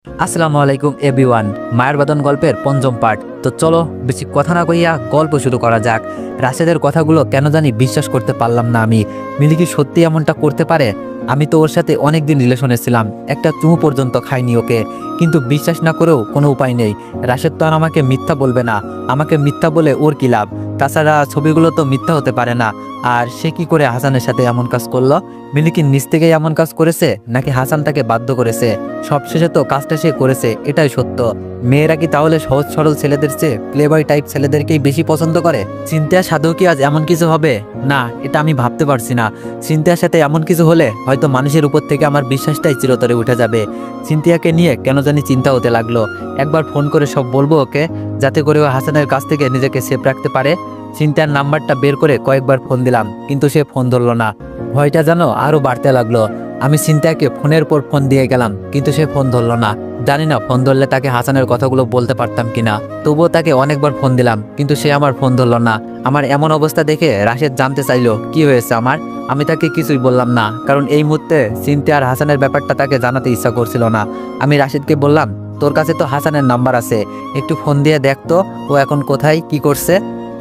আসসালামু আলাইকুম এভরিওয়ান। মায়ের বাদন গল্পের পঞ্চম পার্ট। তো চলো বেশি কথা না কইয়া গল্প শুরু করা যাক। রাশেদের কথাগুলো কেন জানি বিশ্বাস করতে পারলাম না আমি। মিলি কি সত্যি এমনটা করতে পারে? আমি তো ওর সাথে অনেক দিন রিলেশনে ছিলাম, একটা চুমু পর্যন্ত খাইনি ওকে, কিন্তু বিশ্বাস না করেও কোনো উপায় নেই। রাশেদ তো আর আমাকে মিথ্যা বলবে না, আমাকে মিথ্যা বলে ওর কি লাভ? তাছাড়া ছবিগুলো তো মিথ্যা হতে পারে না। আর সে কি করে হাসানের সাথে এমন কাজ করলো? মিলি কি নিজ থেকেই এমন কাজ করেছে নাকি হাসান তাকে বাধ্য করেছে? সবশেষে তো কাজটা সে করেছে, এটাই সত্য। মেয়েরা কি তাহলে সহজ সরল ছেলেদের চেয়ে প্লেবয় টাইপ ছেলেদেরকেই বেশি পছন্দ করে? চিন্তার সাথেও কি আজ এমন কিছু হবে? না, এটা আমি ভাবতে পারছি না। চিন্তার সাথে এমন কিছু হলে হয়তো মানুষের উপর থেকে আমার বিশ্বাসটাই চিরতরে উঠে যাবে। সিনথিয়াকে নিয়ে কেন জানি চিন্তা হতে লাগলো। একবার ফোন করে সব বলবো ওকে, যাতে করে ও হাসানের কাছ থেকে নিজেকে সেফ রাখতে পারে। চিন্তার নাম্বারটা বের করে কয়েকবার ফোন দিলাম, কিন্তু সে ফোন ধরলো না। ভয়টা যেন আরো বাড়তে লাগলো। আমি চিন্তাকে ফোনের পর ফোন দিয়ে গেলাম, কিন্তু সে ফোন ধরলো না। জানি না ফোন ধরলে তাকে হাসানের কথাগুলো বলতে পারতাম কিনা। তবুও তাকে অনেকবার ফোন দিলাম, কিন্তু সে আমার ফোন ধরলো না। আমার এমন অবস্থা দেখে রাশেদ জানতে চাইলো কি হয়েছে আমার। আমি তাকে কিছুই বললাম না, কারণ এই মুহূর্তে চিন্তা আর হাসানের ব্যাপারটা তাকে জানাতে ইচ্ছা করছিল না। আমি রাশেদকে বললাম, তোর কাছে তো হাসানের নাম্বার আছে, একটু ফোন দিয়ে দেখতো ও এখন কোথায় কি করছে।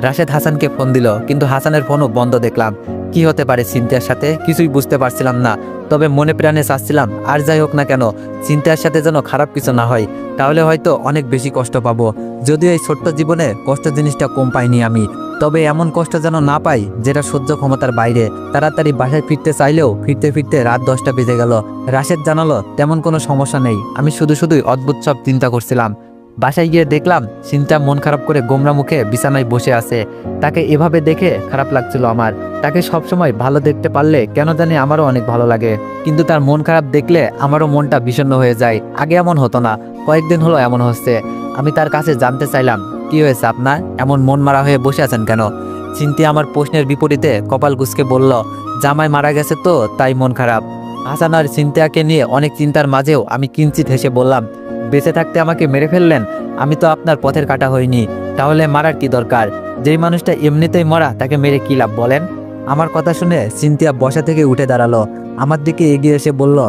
রাশেদ হাসানকে ফোন দিল, কিন্তু হাসানের ফোনও বন্ধ দেখলাম। কি হতে পারে চিন্তার সাথে কিছুই বুঝতে পারছিলাম না। তবে মনে প্রাণে চাচ্ছিলাম আর যাই হোক না কেন চিন্তার সাথে যেন খারাপ কিছু না হয়, তাহলে হয়তো অনেক বেশি কষ্ট পাবো। যদিও এই ছোট্ট জীবনে কষ্ট জিনিসটা কম পাইনি আমি, তবে এমন কষ্ট যেন না পাই যেটা সহ্য ক্ষমতার বাইরে। তাড়াতাড়ি বাসায় ফিরতে চাইলেও ফিরতে ফিরতে রাত 10টা বেজে গেল। রাশেদ জানালো তেমন কোনো সমস্যা নেই। আমি শুধুই অদ্ভুত সব চিন্তা করছিলাম। বাসায় গিয়ে দেখলাম চিন্তা মন খারাপ করে গোমরা মুখে বিছানায় বসে আছে। তাকে এভাবে দেখে খারাপ লাগছিল আমার। তাকে সবসময় ভালো দেখতে পারলে কেন জানি আমারও অনেক ভালো লাগে, কিন্তু তার মন খারাপ দেখলে আমারও মনটা বিষণ্ণ হয়ে যায়। আগে এমন হতো না, কয়েকদিন হলো এমন হচ্ছে। আমি তার কাছে জানতে চাইলাম, কি হয়েছে আপনার, এমন মন মারা হয়ে বসে আছেন কেন? চিন্তি আমার প্রশ্নের বিপরীতে কপাল কুঁচকে বলল, জামাই মারা গেছে তো তাই মন খারাপ। হাসান আর চিন্তাকে নিয়ে অনেক চিন্তার মাঝেও আমি কিঞ্চিত হেসে বললাম, বেঁচে থাকতে আমাকে মেরে ফেললেন? আমি তো আপনার পথের কাটা হইনি, তাহলে মারার কি দরকার? যেই মানুষটা এমনিতেই মরা তাকে মেরে কি লাভ বলেন? আমার কথা শুনে সিনথিয়া বসা থেকে উঠে দাঁড়ালো, আমার দিকে এগিয়ে এসে বলল,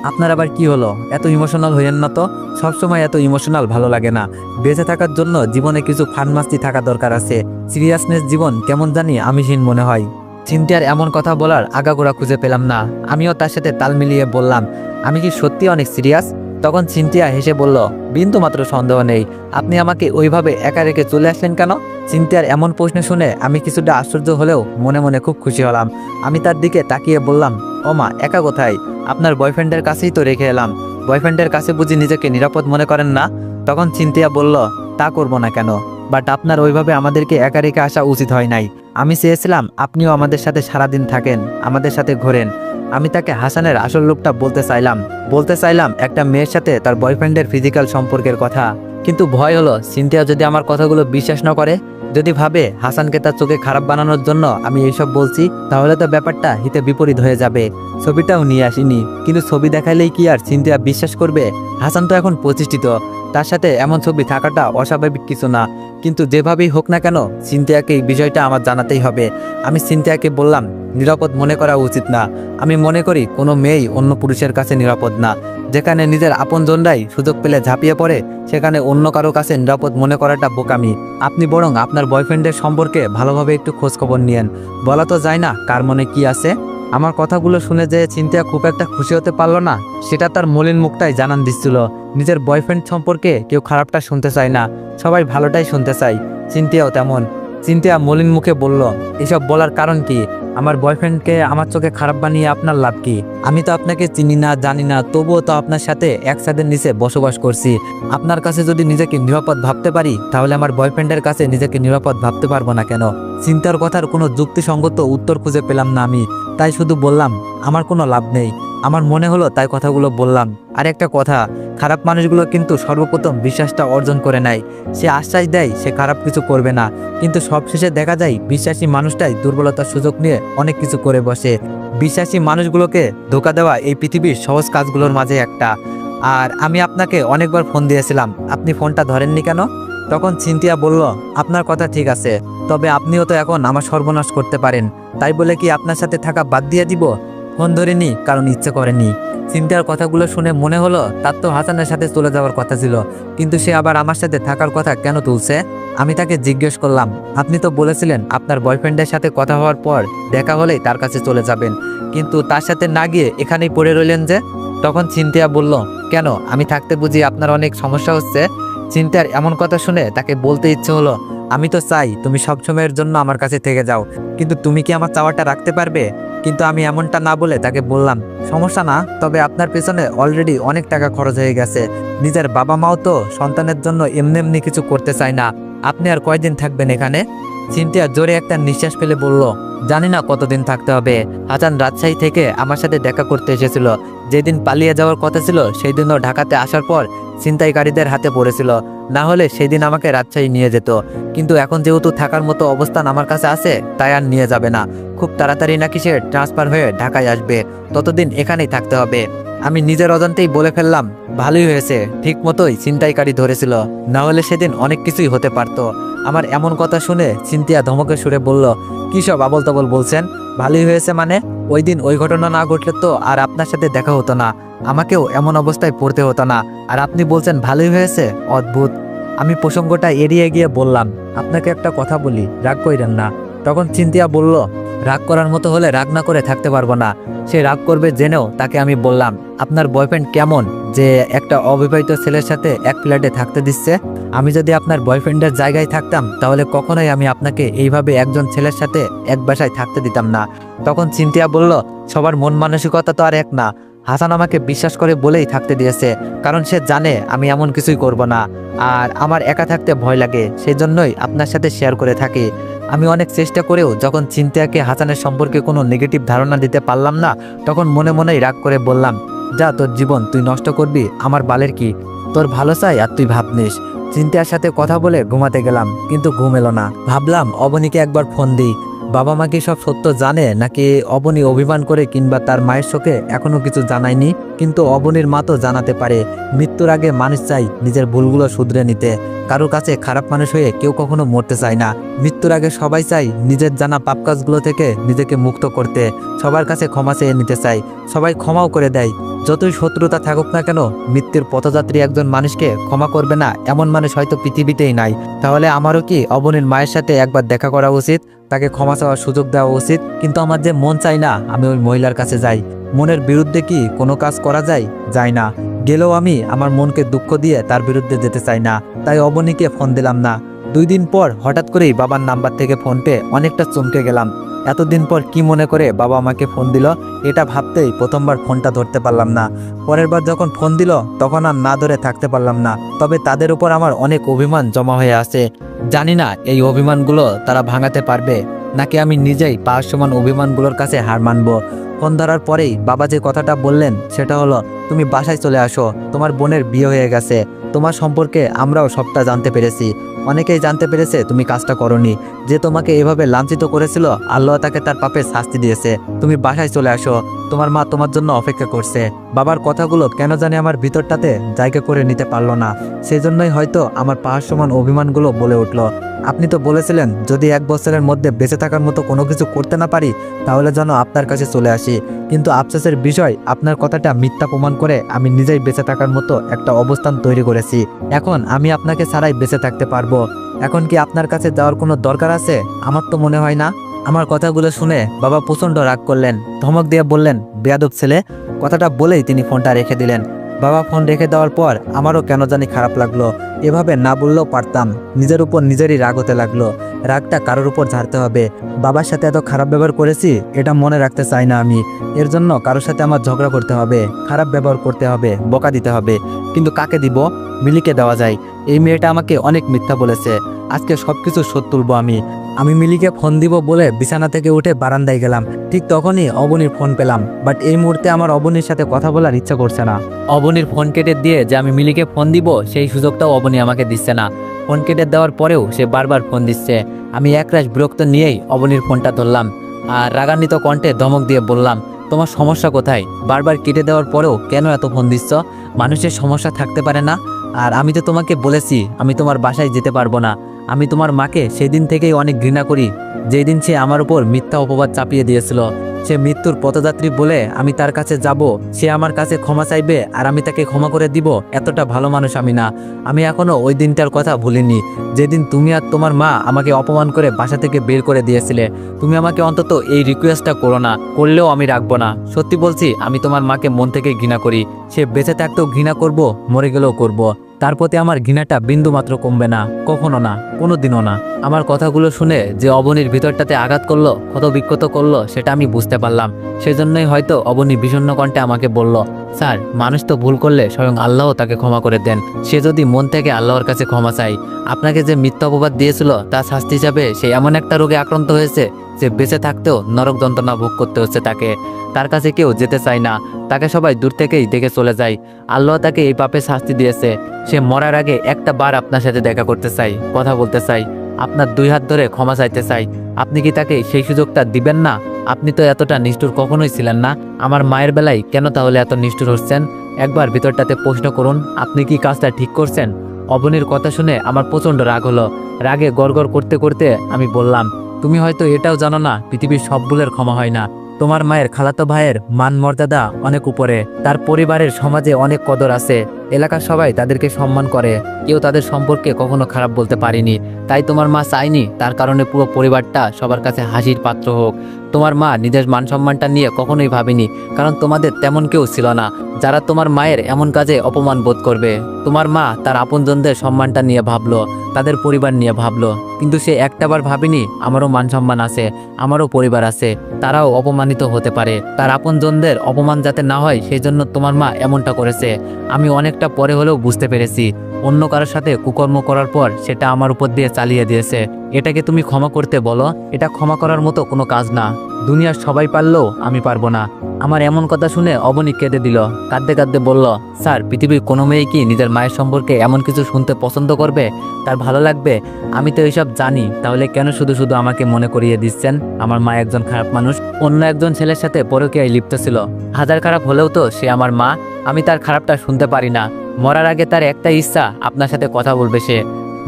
আপনার আবার কি হলো? এত ইমোশনাল হইয়েন না তো। সবসময় এত ইমোশনাল ভালো লাগে না। বেঁচে থাকার জন্য জীবনে কিছু ফান মাস্তি থাকা দরকার আছে। সিরিয়াসনেস জীবন কেমন জানি আমিহীন মনে হয়। সিনথিয়ার এমন কথা বলার আগাগোড়া খুঁজে পেলাম না। আমিও তার সাথে তাল মিলিয়ে বললাম, আমি কি সত্যি অনেক সিরিয়াস? তখন সিনথিয়া হেসে বলল, বিন্দু মাত্র সন্দেহ নেই। আপনি আমাকে ওইভাবে একা রেখে চলে আসলেন কেন? সিনথিয়ার এমন প্রশ্ন শুনে আমি কিছুটা আশ্চর্য হলেও মনে মনে খুব খুশি হলাম। আমি তার দিকে তাকিয়ে বললাম, ও মা, একা কোথায়? আপনার বয়ফ্রেন্ডের কাছেই তো রেখে এলাম। বয়ফ্রেন্ডের কাছে বুঝি নিজেকে নিরাপদ মনে করেন না? তখন সিনথিয়া বলল, তা করব না কেন, বাট আপনার ওইভাবে আমাদেরকে একা রেখে আসা উচিত হয় নাই। আমি চেয়েছিলাম আপনিও আমাদের সাথে সারাদিন থাকেন, আমাদের সাথে ঘোরেন। আমি তাকে হাসানের আসল রূপটা বলতে চাইলাম একটা মেয়ের সাথে তার বয়ফ্রেন্ডের ফিজিক্যাল সম্পর্কের কথা। কিন্তু ভয় হলো সিনথিয়া যদি আমার কথাগুলো বিশ্বাস না করে, যদি ভাবে হাসানকে তার চোখে খারাপ বানানোর জন্য আমি এইসব বলছি, তাহলে তো ব্যাপারটা হিতে বিপরীত হয়ে যাবে। ছবিটাও নিয়ে আসিনি, কিন্তু ছবি দেখাইলেই কি আর সিনথিয়া বিশ্বাস করবে? হাসান তো এখন প্রতিষ্ঠিত, তার সাথে এমন ছবি থাকাটা অস্বাভাবিক কিছু না। কিন্তু যেভাবেই হোক না কেন সিনথিয়াকে এই বিষয়টা আমার জানাতেই হবে। আমি সিনথিয়াকে বললাম, নিরাপদ মনে করা উচিত না। আমি মনে করি কোনো মেয়েই অন্য পুরুষের কাছে নিরাপদ না। যেখানে নিজের আপনজনরাই সুযোগ পেলে ঝাঁপিয়ে পড়ে, সেখানে অন্য কারো কাছে নিরাপদ মনে করাটা বোকামি। আপনি বরং আপনার বয়ফ্রেন্ডের সম্পর্কে ভালোভাবে একটু খোঁজখবর নিয়েন। বলা তো যায় না কার মনে কি আছে। আমার কথাগুলো শুনে যে চিন্তা খুব একটা খুশি হতে পারলো না, সেটা তার মলিন মুখটাই জানান দিচ্ছিল। নিজের বয়ফ্রেন্ড সম্পর্কে কেউ খারাপটা শুনতে চায় না, সবাই ভালোটাই শুনতে চায়। চিন্তাও তেমন। চিন্তা মলিন মুখে বলল, এসব বলার কারণ কি? আমার বয়ফ্রেন্ডকে আমার চোখে খারাপ বানিয়ে আপনার লাভ কি? আমি তো আপনাকে চিনি না, জানি না, তবুও তো আপনার সাথে এক ছাদের নিচে বসবাস করছি। আপনার কাছে যদি নিজেকে নিরাপদ ভাবতে পারি, তাহলে আমার বয়ফ্রেন্ডের কাছে নিজেকে নিরাপদ ভাবতে পারবো না কেন? চিন্তার কথার কোনো যুক্তিসঙ্গত উত্তর খুঁজে পেলাম না আমি, তাই শুধু বললাম, আমার কোনো লাভ নেই। আমার মনে হলো তাই কথাগুলো বললাম। আর একটা কথা, খারাপ মানুষগুলো কিন্তু সর্বপ্রথম বিশ্বাসটা অর্জন করে নেয়। সে আশ্বাস দেয় সে খারাপ কিছু করবে না, কিন্তু সবশেষে দেখা যায় বিশ্বাসী মানুষটাই দুর্বলতার সুযোগ নিয়ে অনেক কিছু করে বসে। বিশ্বাসী মানুষগুলোকে ধোঁকা দেওয়া এই পৃথিবীর সহজ কাজগুলোর মাঝে একটা। আর আমি আপনাকে অনেকবার ফোন দিয়েছিলাম, আপনি ফোনটা ধরেননি কেন? তখন চিন্তিয়া বলল, আপনার কথা ঠিক আছে, তবে আপনিও তো এখন আমার সর্বনাশ করতে পারেন। তাই বলে কি আপনার সাথে থাকা বাদ দিয়ে দিব? ফোন ধরিনি কারণ ইচ্ছে করেনি। চিন্তার কথাগুলো শুনে মনে হলো তার তো হাসানের সাথে চলে যাওয়ার কথা ছিল, কিন্তু সে আবার আমার সাথে থাকার কথা কেন তুলছে। আমি তাকে জিজ্ঞেস করলাম, আপনি তো বলেছিলেন আপনার বয়ফ্রেন্ডের সাথে কথা হওয়ার পর দেখা হলেই তার কাছে চলে যাবেন, কিন্তু তার সাথে না গিয়ে এখানেই পড়ে রইলেন যে? তখন চিন্তিয়া বলল, কেন আমি থাকতে বুঝি আপনার অনেক সমস্যা হচ্ছে? চিন্তার এমন কথা শুনে তাকে বলতে ইচ্ছে হলো, আমি তো চাই তুমি সবসময়ের জন্য আমার কাছে থেকে যাও, কিন্তু তুমি কি আমার চাওয়াটা রাখতে পারবে? কিন্তু আমি এমনটা না বলে তাকে বললাম, সমস্যা না, তবে আপনার পেছনে অলরেডি অনেক টাকা খরচ হয়ে গেছে। নিজের বাবা মাও তো সন্তানের জন্য এমনি এমনি কিছু করতে চায় না। আপনি আর কয়দিন থাকবেন এখানে? চিন্তিয়া জোরে একটা নিঃশ্বাস ফেলে বলল, জানি না কতদিন থাকতে হবে। হাসান রাজশাহী থেকে আমার সাথে দেখা করতে এসেছিল। যেদিন পালিয়ে যাওয়ার কথা ছিল সেই দিনও ঢাকাতে আসার পর ছিনতাইকারীদের হাতে পড়েছিল, না হলে সেই দিন আমাকে রাজশাহী নিয়ে যেত। কিন্তু এখন যেহেতু থাকার মতো অবস্থান আমার কাছে আছে, তাই আর নিয়ে যাবে না। খুব তাড়াতাড়ি নাকি সে ট্রান্সফার হয়ে ঢাকায় আসবে, ততদিন এখানেই থাকতে হবে। আমি নিজের অজান্তেই বলে ফেললাম, ভালোই হয়েছে, ঠিক মতোই ছিনতাইকারী ধরেছিল, না হলে সেদিন অনেক কিছুই হতে পারতো। আমার এমন কথা শুনে চিন্তিয়া ধমকে সুরে বলল, কী সব আবল তাবল বলছেন? ভালোই হয়েছে মানে? ওই দিন ওই ঘটনা না ঘটলে তো আর আপনার সাথে দেখা হতো না, আমাকেও এমন অবস্থায় পড়তে হতো না, আর আপনি বলছেন ভালোই হয়েছে? অদ্ভুত। আমি প্রসঙ্গটা এড়িয়ে গিয়ে বললাম, আপনাকে একটা কথা বলি, রাগ কইরেন না। তখন চিন্তিয়া বলল, রাগ করার মতো হলে রাগ না করে থাকতে পারবো না। সে রাগ করবে জেনেও তাকে আমি বললাম, আপনার বয়ফ্রেন্ড কেমন যে একটা অবিবাহিত ছেলের সাথে এক ফ্ল্যাটে থাকতে দিচ্ছে? আমি যদি আপনার বয়ফ্রেন্ডের জায়গায় থাকতাম তাহলে কখনোই আমি আপনাকে এইভাবে একজন ছেলের সাথে এক বাসায় থাকতে দিতাম না। তখন চিন্তিয়া বলল, সবার মন মানসিকতা তো আর এক না। হাসান আমাকে বিশ্বাস করে বলেই থাকতে দিয়েছে, কারণ সে জানে আমি এমন কিছুই করব না, আর আমার একা থাকতে ভয় লাগে, সেই জন্যই আপনার সাথে শেয়ার করে থাকি। আমি অনেক চেষ্টা করেও যখন চিন্তাকে হাসানের সম্পর্কে কোনো নেগেটিভ ধারণা দিতে পারলাম না, তখন মনে মনেই রাগ করে বললাম, যা, তোর জীবন তুই নষ্ট করবি, আমার বালের কি? তোর ভালো চাই আর তুই ভাবনিস। চিন্তার সাথে কথা বলে ঘুমাতে গেলাম, কিন্তু ঘুম এলো না। ভাবলাম অবনীকে একবার ফোন দিই। বাবা মা কি সব সত্য জানে, নাকি অবনী অভিমান করে কিংবা তার মায়ের চোখে এখনো কিছু জানায়নি? কিন্তু অবনীর মা তো জানাতে পারে। মৃত্যুর আগে মানুষ চাই নিজের ভুলগুলো শুধরে নিতে। কারোর কাছে খারাপ মানুষ হয়ে কেউ কখনো মরতে চায় না। মৃত্যুর আগে সবাই চাই নিজের জানা পাপ কাজগুলো থেকে নিজেকে মুক্ত করতে। সবার কাছে ক্ষমা চেয়ে নিতে চাই, সবাই ক্ষমাও করে দেয়। যতই শত্রুতা থাকুক না কেন, মৃত্যুর পথযাত্রী একজন মানুষকে ক্ষমা করবে না এমন মানুষ হয়তো পৃথিবীতেই নাই। তাহলে আমারও কি অবনীর মায়ের সাথে একবার দেখা করা উচিত, তাকে ক্ষমা চাওয়ার সুযোগ দেওয়া উচিত? কিন্তু আমার যে মন চাই না আমি ওই মহিলার কাছে যাই। মনের বিরুদ্ধে কি কোনো কাজ করা যায়? যায় না। গেলেও আমি আমার মনকে দুঃখ দিয়ে তার বিরুদ্ধে যেতে চাই না। তাই অবনীকে ফোন দিলাম না। 2 দিন পর হঠাৎ করেই বাবার নাম্বার থেকে ফোন পেয়ে অনেকটা চমকে গেলাম। এতদিন পর কি মনে করে বাবা আমাকে ফোন দিল, এটা ভাবতেই প্রথমবার ফোনটা ধরতে পারলাম না। পরের বার যখন ফোন দিল তখন আর না ধরে থাকতে পারলাম না। তবে তাদের উপর আমার অনেক অভিমান জমা হয়ে আছে। জানি না এই অভিমানগুলো তারা ভাঙাতে পারবে, নাকি আমি নিজেই পাহাড় সমান অভিমানগুলোর কাছে হার মানব। ফোন ধরার পরেই বাবা যে কথাটা বললেন সেটা হলো, তুমি বাসায় চলে আসো, তোমার বোনের বিয়ে হয়ে গেছে। তোমার সম্পর্কে আমরাও সবটা জানতে পেরেছি। অনেকেই জানতে পেরেছে তুমি কাজটা করনি। যে তোমাকে এভাবে লাঞ্ছিত করেছিল, আল্লাহ তাকে তার পাপের শাস্তি দিয়েছে। তুমি বাসায় চলে আসো, তোমার মা তোমার জন্য অপেক্ষা করছে। বাবার কথাগুলো কেন জানি আমার ভিতরটাতে জায়গা করে নিতে পারলো না। সেই জন্যই হয়তো আমার পাহাড় সমান অভিমানগুলো বলে উঠল। আপনি তো বলেছিলেন যদি 1 বছরের মধ্যে বেঁচে থাকার মতো কোনো কিছু করতে না পারি তাহলে যেন আপনার কাছে চলে আসি। কিন্তু আফসোসের বিষয়, আপনার কথাটা মিথ্যা প্রমাণ করে আমি নিজেই বেঁচে থাকার মতো একটা অবস্থান তৈরি করেছি। এখন আমি আপনাকে ছাড়াই বেঁচে থাকতে পারবো। এখন কি আপনার কাছে যাওয়ার কোনো দরকার আছে? আমার তো মনে হয় না। আমার কথাগুলো শুনে বাবা প্রচণ্ড রাগ করলেন, ধমক দিয়ে বললেন, বেয়াদব ছেলে। কথাটা বলেই তিনি ফোনটা রেখে দিলেন। বাবা ফোন রেখে দেওয়ার পর আমারও কেন জানি খারাপ লাগলো। এভাবে না বললেও পারতাম। নিজের উপর নিজেরই রাগ হতে লাগলো। রাগটা কারোর উপর ঝাড়তে হবে। বাবার সাথে এত খারাপ ব্যবহার করেছি, এটা মনে রাখতে চাই না আমি। এর জন্য কারোর সাথে আমার ঝগড়া করতে হবে, খারাপ ব্যবহার করতে হবে, বকা দিতে হবে। কিন্তু কাকে দিব? মিলিকে দেওয়া যায়। এই মেয়েটা আমাকে অনেক মিথ্যা বলেছে। আজকে সবকিছু শোধ তুলবো আমি মিলিকে ফোন দিব বলে বিছানা থেকে উঠে বারান্দায় গেলাম। ঠিক তখনই অবনীর ফোন পেলাম। বাট এই মুহূর্তে আমার অবনীর সাথে কথা বলার ইচ্ছা করছে না। অবনীর ফোন কেটে দিয়ে যে আমি মিলিকে ফোন দিব সেই সুযোগটাও অবনী আমাকে দিচ্ছে না। ফোন কেটে দেওয়ার পরেও সে বারবার ফোন দিচ্ছে। আমি একরাশ বিরক্ত নিয়েই অবনীর ফোনটা ধরলাম আর রাগান্বিত কণ্ঠে ধমক দিয়ে বললাম, তোমার সমস্যা কোথায়? বারবার কেটে দেওয়ার পরেও কেন এত ফোন দিচ্ছ? মানুষের সমস্যা থাকতে পারে না? আর আমি তো তোমাকে বলেছি আমি তোমার বাসায় যেতে পারবো না। আমি তোমার মাকে সেই দিন থেকেই অনেক ঘৃণা করি, যেই দিন সে আমার উপর মিথ্যা অপবাদ চাপিয়ে দিয়েছিল। সে মৃত্যুর পথযাত্রী বলে আমি তার কাছে যাব, সে আমার কাছে ক্ষমা চাইবে আর আমি তাকে ক্ষমা করে দিব, এতটা ভালো মানুষ আমি না। আমি এখনো ওই দিনটার কথা ভুলিনি, যেদিন তুমি আর তোমার মা আমাকে অপমান করে বাসা থেকে বের করে দিয়েছিলে। তুমি আমাকে অন্তত এই রিকোয়েস্টটা করো না, করলেও আমি রাখবো না। সত্যি বলছি, আমি তোমার মাকে মন থেকে ঘৃণা করি। সে বেঁচে থাকতেও ঘৃণা করব, মরে গেলেও করব। তার প্রতি আমার ঘৃণাটা বিন্দু মাত্র কমবে না, কখনো না, কোনোদিনও না। আমার কথাগুলো শুনে যে অবনীর ভিতরটাতে আঘাত করলো, ক্ষত বিক্ষত করলো, সেটা আমি বুঝতে পারলাম। সেজন্যই হয়তো অবনী বিষণ্ণ কণ্ঠে আমাকে বলল, স্যার, মানুষ তো ভুল করলে স্বয়ং আল্লাহও তাকে ক্ষমা করে দেন। সে যদি মন থেকে আল্লাহর কাছে ক্ষমা চায়, আপনাকে যে মিথ্যা অপবাদ দিয়েছিল তার শাস্তি হিসাবে সে এমন একটা রোগে আক্রান্ত হয়েছে যে বেঁচে থাকতেও নরক যন্ত্রণা ভোগ করতে হচ্ছে তাকে। তার কাছে কেউ যেতে চায় না, তাকে সবাই দূর থেকেই দেখে চলে যায়। আল্লাহ তাকে এই পাপে শাস্তি দিয়েছে। সে মরার আগে একটা বার আপনার সাথে দেখা করতে চাই, কথা বলতে চাই, আপনার 2 হাত ধরে ক্ষমা চাইতে চাই। আপনি কি তাকে সেই সুযোগটা দিবেন না? আপনি তো এতটা নিষ্ঠুর কখনোই ছিলেন না। আমার মায়ের বেলায় কেন তাহলে এত নিষ্ঠুর হচ্ছেন? একবার ভিতরটাতে প্রশ্ন করুন, আপনি কি কাজটা ঠিক করছেন? অবনীর কথা শুনে আমার প্রচণ্ড রাগ হলো। রাগে গড়গড় করতে করতে আমি বললাম, তুমি হয়তো এটাও জানো না, পৃথিবীর সব ভুলের ক্ষমা হয় না। তোমার মায়ের খালাতো ভাইয়ের মান মর্যাদা অনেক উপরে, তার পরিবারের সমাজে অনেক কদর আছে, এলাকার সবাই তাদেরকে সম্মান করে, কেউ তাদের সম্পর্কে কখনো খারাপ বলতে পারেনি। তাই তোমার মা চায়নি তার কারণে পুরো পরিবারটা সবার কাছে হাসির পাত্র হোক। তোমার মা নিজের মান সম্মানটা নিয়ে কখনোই ভাবেনি, কারণ তোমাদের তেমন কেউ ছিল না যারা তোমার মায়ের এমন কাজে অপমান বোধ করবে। তোমার মা তার আপনজনদের সম্মানটা নিয়ে ভাবলো, তাদের পরিবার নিয়ে ভাবলো, কিন্তু সে একটাবার ভাবেনি আমারও মান সম্মান আছে, আমারও পরিবার আছে, তারাও অপমানিত হতে পারে। তার আপনজনদের অপমান যাতে না হয় সেই জন্য তোমার মা এমনটা করেছে। আমি অনেকটা পরে হলেও বুঝতে পেরেছি, অন্য কারোর সাথে কুকর্ম করার পর সেটা আমার উপর দিয়ে চালিয়ে দিয়েছে। এটাকে তুমি ক্ষমা করতে বলো? এটা ক্ষমা করার মতো কোনো কাজ না। দুনিয়ার সবাই পারলেও আমি পারবো না। আমার এমন কথা শুনে অবনী কেঁদে দিল, কাঁদতে কাঁদতে বলল, স্যার, পৃথিবীর কোনো মেয়ে কি নিজের মায়ের সম্পর্কে এমন কিছু শুনতে পছন্দ করবে? তার ভালো লাগবে? আমি তো এইসব জানি, তাহলে কেন শুধু শুধু আমাকে মনে করিয়ে দিচ্ছেন আমার মা একজন খারাপ মানুষ, অন্য একজন ছেলের সাথে পরকীয়ায় লিপ্ত ছিল? হাজার খারাপ হলেও তো সে আমার মা, আমি তার খারাপটা শুনতে পারি না। মরার আগে তার একটা ইচ্ছা, আপনার সাথে কথা বলবে সে।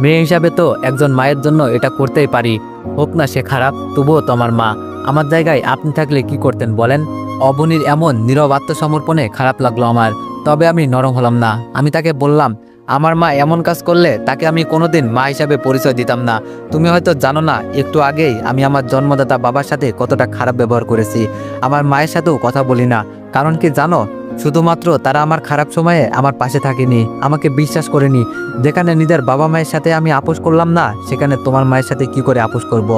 মেয়ে হিসাবে তো একজন মায়ের জন্য এটা করতেই পারি, হোক না সে খারাপ, তবুও তো আমার মা। আমার জায়গায় আপনি থাকলে কি করতেন বলেন? অবনীর এমন নীরব আত্মসমর্পণে খারাপ লাগলো আমার, তবে আমি নরম হলাম না। আমি তাকে বললাম, আমার মা এমন কাজ করলে তাকে আমি কোনোদিন মা হিসাবে পরিচয় দিতাম না। তুমি হয়তো জানো না, একটু আগেই আমি আমার জন্মদাতা বাবার সাথে কতটা খারাপ ব্যবহার করেছি। আমার মায়ের সাথেও কথা বলি না, কারণ কি জানো? শুধুমাত্র তারা আমার খারাপ সময়ে আমার পাশে থাকেনি, আমাকে বিশ্বাস করেনি। যেখানে নিজের বাবা মায়ের সাথে আমি আপোষ করলাম না, সেখানে তোমার মায়ের সাথে কি করে আপোষ করব?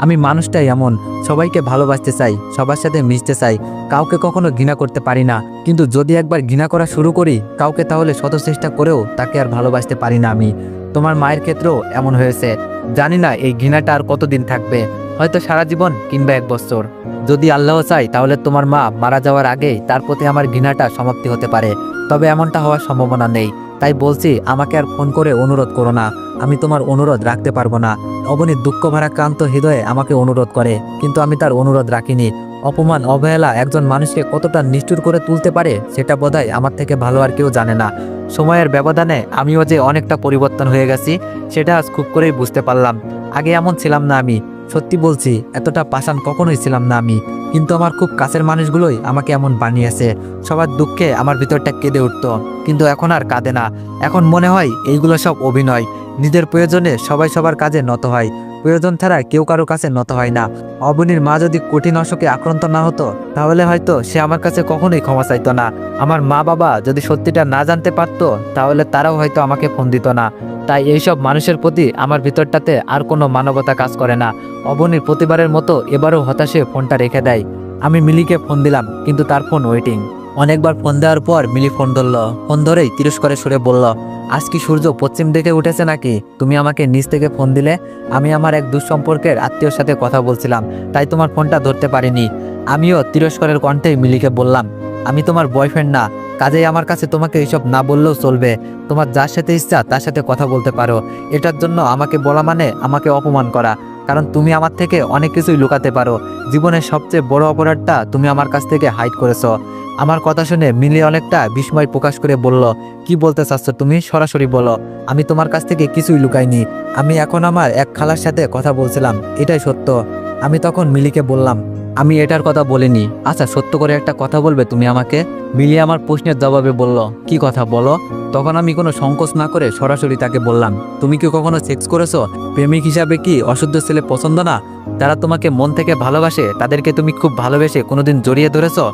আমি মানুষটাই এমন, সবাইকে ভালোবাসতে চাই, সবার সাথে মিশতে চাই, কাউকে কখনো ঘৃণা করতে পারি না। কিন্তু যদি একবার ঘৃণা করা শুরু করি কাউকে, তাহলে শত চেষ্টা করেও তাকে আর ভালোবাসতে পারি না আমি। তোমার মায়ের ক্ষেত্রেও এমন হয়েছে। জানি না এই ঘৃণাটা আর কতদিন থাকবে, হয়তো সারা জীবন কিংবা 1 বছর। যদি আল্লাহ চাই তাহলে তোমার মা মারা যাওয়ার আগেই তার প্রতি আমার ঘৃণাটা সমাপ্তি হতে পারে, তবে এমনটা হওয়ার সম্ভাবনা নেই। তাই বলছি, আমাকে আর ফোন করে অনুরোধ করো না, আমি তোমার অনুরোধ রাখতে পারবো না। অবনীর দুঃখ ভারাক্রান্ত হৃদয়ে আমাকে অনুরোধ করে, কিন্তু আমি তার অনুরোধ রাখিনি। অপমান, অবহেলা একজন মানুষকে কতটা নিষ্ঠুর করে তুলতে পারে সেটা বোধহয় আমার থেকে ভালো আর কেউ জানে না। সময়ের ব্যবধানে আমিও যে অনেকটা পরিবর্তন হয়ে গেছি সেটা আজ খুব করেই বুঝতে পারলাম। আগে এমন ছিলাম না আমি, সত্যি বলছি, এতটা পাষাণ কখনোই ছিলাম না আমি। কিন্তু আমার খুব কাছের মানুষগুলোই আমাকে এমন বানিয়েছে। সবার দুঃখে আমার ভিতরটা কেঁদে উঠত, কিন্তু এখন আর কাঁদে না। এখন মনে হয় এইগুলো সব অভিনয়। নিজের প্রয়োজনে সবাই সবার কাজে নত হয়, প্রয়োজন ছাড়া কেউ কারো কাছে নত হয় না। অবনীর মা যদি কঠিন অসুখে আক্রান্ত না হতো তাহলে হয়তো সে আমার কাছে কখনোই ক্ষমা চাইতো না। আমার মা বাবা যদি সত্যিটা না জানতে পারতো তাহলে তারাও হয়তো আমাকে ফোন দিত না। তাই এইসব মানুষের প্রতি আমার ভিতরটাতে আর কোনো মানবতা কাজ করে না। অবনীর প্রতিবারের মতো এবারও হতাশে ফোনটা রেখে দেয়। আমি মিলিকে ফোন দিলাম, কিন্তু তার ফোন ওয়েটিং। অনেকবার ফোন দেওয়ার পর মিলি ফোন ধরল। ফোন ধরেই তিরস্কারে সুরে বলল, আজ কি সূর্য পশ্চিম দিকে উঠেছে নাকি? তুমি আমাকে নিচ থেকে ফোন দিলে। আমি আমার এক দুঃসম্পর্কের আত্মীয়র সাথে কথা বলছিলাম, তাই তোমার ফোনটা ধরতে পারিনি। আমিও তিরস্কারের কণ্ঠে মিলিকে বললাম, আমি তোমার বয়ফ্রেন্ড না, কাজেই আমার কাছে তোমাকে এইসব না বললেও চলবে। তোমার যার সাথে ইচ্ছা তার সাথে কথা বলতে পারো। এটার জন্য আমাকে বলা মানে আমাকে অপমান করা, কারণ তুমি আমার থেকে অনেক কিছুই লুকাতে পারো। জীবনের সবচেয়ে বড় অপরাধটা তুমি আমার কাছ থেকে হাইড করেছো। আমার কথা শুনে মিলি অনেকটা বিস্ময় প্রকাশ করে বলল, কি বলতে চাচ্ছ তুমি? সরাসরি বলো। আমি তোমার কাছ থেকে কিছুই লুকাইনি। আমি এখন আমার এক খালার সাথে কথা বলছিলাম, এটাই সত্য। আমি তখন মিলিকে বললাম, আমি এটার কথা বলিনি। আচ্ছা সত্য করে একটা কথা বলবে তুমি আমাকে? মিলি আমার প্রশ্নের জবাবে বলল, কি কথা বলো। তখন আমি কোনো সংকোচ না করে সরাসরি তাকে বললাম, তুমি কি কখনো সেক্স করেছো? প্রেমিক হিসাবে কি অশুদ্ধ ছেলে পছন্দ না? যারা তোমাকে মন থেকে ভালোবাসে তাদেরকে তুমি খুব ভালোবেসে কোনোদিন জড়িয়ে ধরেছো?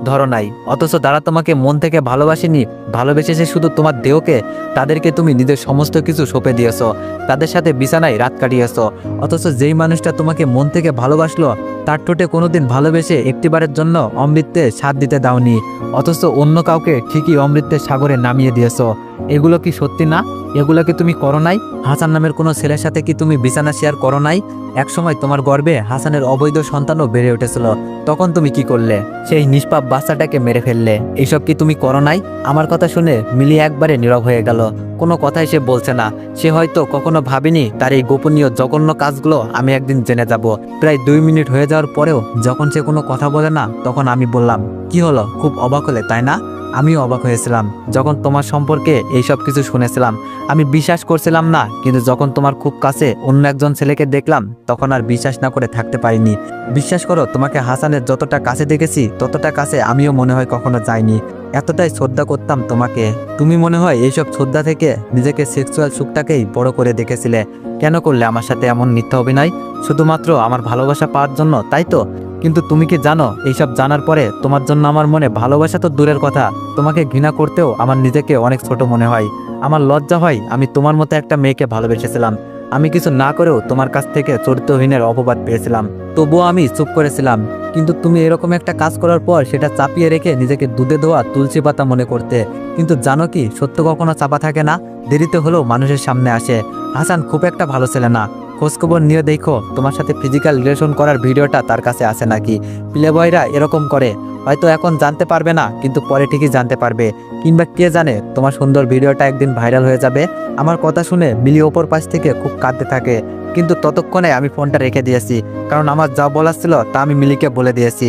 ধরো নাই। অথচ যারা তোমাকে মন থেকে ভালোবাসেনি, ভালোবেসেছে শুধু তোমার দেহকে, তাদেরকে তুমি নিজের সমস্ত কিছু সঁপে দিয়েছো, তাদের সাথে বিছানায় রাত কাটিয়েছো। অথচ যেই মানুষটা তোমাকে মন থেকে ভালোবাসলো, তার ঠোঁটে কোনোদিন ভালোবেসে একটিবারের জন্য অমৃতে স্বাদ দিতে দাওনি, অথচ অন্য কাউকে ঠিকই অমৃতের সাগরে নামিয়ে দিয়েছো। এগুলো কি সত্যি না? এগুলো কি তুমি করো নাই? হাসান নামের কোনো ছেলের সাথে কি তুমি বিছানা শেয়ার করো নাই? একসময় তোমার গর্ভে হাসানের অবৈধ সন্তানও বেড়ে উঠেছিল, তখন তুমি কি করলে? সেই নিষ্পাপ বাচ্চাটাকে মেরে ফেললে। এইসব কি তুমি করো নাই? আমার কথা শুনে মিলি একবারে নীরব হয়ে গেল। কোনো কথাই সে বলছে না। সে হয়তো কখনো ভাবেনি তার এই গোপনীয় জঘন্য কাজগুলো আমি একদিন জেনে যাব। প্রায় 2 মিনিট হয়ে যাওয়ার পরেও যখন সে কোনো কথা বলে না, তখন আমি বললাম, কি হলো, খুব অবাক হলে তাই না? আমিও অবাক হয়েছিলাম যখন তোমার সম্পর্কে এইসব কিছু শুনেছিলাম। আমি বিশ্বাস করছিলাম না, কিন্তু যখন তোমার খুব কাছে অন্য একজন ছেলেকে দেখলাম, তখন আর বিশ্বাস না করে থাকতে পারিনি। বিশ্বাস করো, তোমাকে হাসানের যতটা কাছে দেখেছি, ততটা কাছে আমিও মনে হয় কখনো যাইনি। এতটাই শ্রদ্ধা করতাম তোমাকে। তুমি মনে হয় এইসব শ্রদ্ধা থেকে নিজেকে সেক্সুয়াল সুখটাকেই বড় করে দেখেছিলে। কেন করলে আমার সাথে এমন মিথ্যা অভিনয়? শুধুমাত্র আমার ভালোবাসা পাওয়ার জন্য, তাই তো? কিন্তু তুমি কি জানো, এইসব জানার পরে তোমার জন্য আমার মনে ভালোবাসা তো দূরের কথা, তোমাকে ঘৃণা করতেও আমার নিজেকে অনেক ছোট মনে হয়। আমার লজ্জা হয় আমি তোমার মতো একটা মেয়েকে ভালোবেসেছিলাম। আমি কিছু না করেও তোমার কাছ থেকে চরিত্রহীনের অপবাদ পেয়েছিলাম, তবুও আমি চুপ করেছিলাম। কিন্তু তুমি এরকম একটা কাজ করার পর সেটা চাপিয়ে রেখে নিজেকে দুধে ধোয়া তুলসী পাতা মনে করতে। কিন্তু জানো কি, সত্য কখনো চাপা থাকে না, দেরিতে হলেও মানুষের সামনে আসে। হাসান খুব একটা ভালো ছেলে না। খোঁজখবর নিয়ে দেখো তোমার সাথে ফিজিক্যাল রিলেশন করার ভিডিওটা তার কাছে আছে নাকি। প্লেবয়রা এরকম করে, হয়তো এখন জানতে পারবে না, কিন্তু পরে ঠিকই জানতে পারবে। কিংবা কে জানে, তোমার সুন্দর ভিডিওটা একদিন ভাইরাল হয়ে যাবে। আমার কথা শুনে মিলি ওপর পাশ থেকে খুব কাঁদতে থাকে, কিন্তু ততক্ষণে আমি ফোনটা রেখে দিয়েছি, কারণ আমার যা বলার ছিল তা আমি মিলিকে বলে দিয়েছি।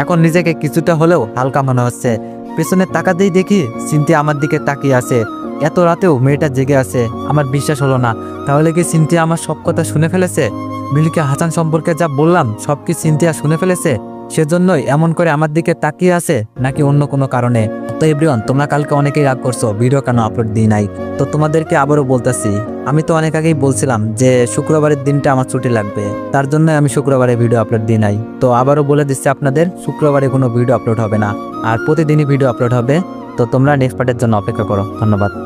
এখন নিজেকে কিছুটা হলেও হালকা মনে হচ্ছে। পেছনে তাকাতেই দেখি সিনথিয়া আমার দিকে তাকিয়ে আছে। এত রাতেও মেয়েটা জেগে আছে। আমার বিশ্বাস হলো না। তাহলে কি সিনথিয়া আমার সব কথা শুনে ফেলেছে? মিলিকে হাসান সম্পর্কে যা বললাম সব কি সিনথিয়া শুনে ফেলেছে? সেজন্যই এমন করে আমার দিকে তাকিয়ে আছে, নাকি অন্য কোনো কারণে? তো এভরিওয়ান, তোমরা কালকে অনেকেই রাগ করছো ভিডিও কেন আপলোড দিই নাই। তো তোমাদেরকে আবারও বলতেছি, আমি তো অনেক আগেই বলছিলাম যে শুক্রবারের দিনটা আমার ছুটি লাগবে, তার জন্য আমি শুক্রবারে ভিডিও আপলোড দিই নাই। তো আবারও বলে দিচ্ছি আপনাদের, শুক্রবারে কোনো ভিডিও আপলোড হবে না, আর প্রতিদিনই ভিডিও আপলোড হবে। তো তোমরা নেক্সট পার্টের জন্য অপেক্ষা করো। ধন্যবাদ।